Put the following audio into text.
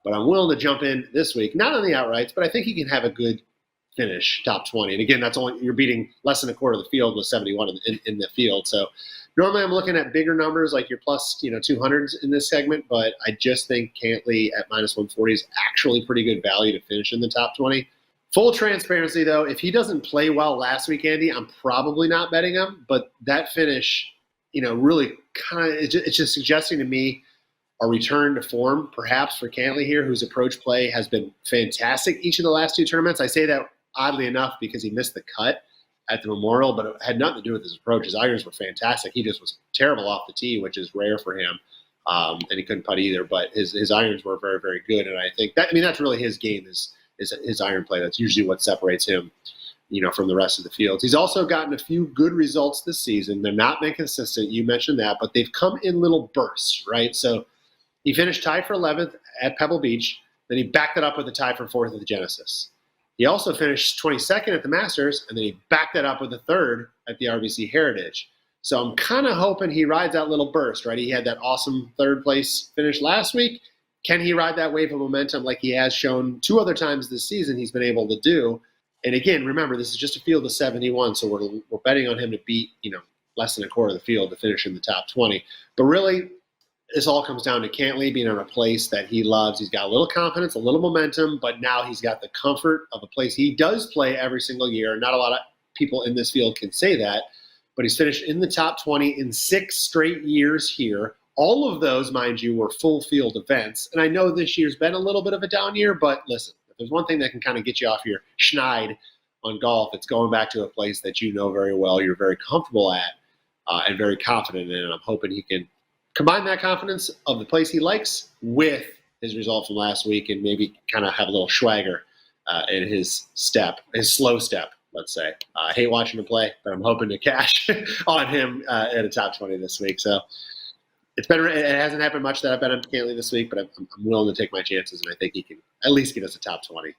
But I'm willing to jump in this week, not on the outrights, but I think he can have a good finish, top 20. And again, that's only you're beating less than a quarter of the field with 71 in the field. So normally I'm looking at bigger numbers like your plus 200s in this segment, but I just think Cantlay at minus 140 is actually pretty good value to finish in the top 20. Full transparency, though, if he doesn't play well last week, Andy, I'm probably not betting him. But that finish, really kind of it's just suggesting to me a return to form, perhaps for Cantlay here, whose approach play has been fantastic each of the last two tournaments. I say that oddly enough because he missed the cut at the Memorial, but it had nothing to do with his approach. His irons were fantastic. He just was terrible off the tee, which is rare for him, and he couldn't putt either. But his irons were very, very good, and I think that's really his game is his iron play. That's usually what separates him, from the rest of the field. He's also gotten a few good results this season. They're not been consistent. You mentioned that, but they've come in little bursts, right? So he finished tied for 11th at Pebble Beach. Then he backed it up with a tie for 4th at the Genesis. He also finished 22nd at the Masters, and then he backed that up with a 3rd at the RBC Heritage. So I'm kind of hoping he rides that little burst, right? He had that awesome 3rd place finish last week. Can he ride that wave of momentum like he has shown 2 other times this season he's been able to do? And again, remember, this is just a field of 71, so we're betting on him to beat, less than a quarter of the field to finish in the top 20. But really, this all comes down to Cantlay being in a place that he loves. He's got a little confidence, a little momentum, but now he's got the comfort of a place he does play every single year. Not a lot of people in this field can say that, but he's finished in the top 20 in 6 straight years here. All of those, mind you, were full field events. And I know this year's been a little bit of a down year, but listen, if there's one thing that can kind of get you off your schneid on golf, it's going back to a place that you know very well, you're very comfortable at, and very confident in. And I'm hoping he can combine that confidence of the place he likes with his result from last week and maybe kind of have a little swagger in his step, his slow step, let's say. I hate watching him play, but I'm hoping to cash on him at a top 20 this week. So it hasn't happened much that I've bet on Cantlay this week, but I'm willing to take my chances, and I think he can at least get us a top 20.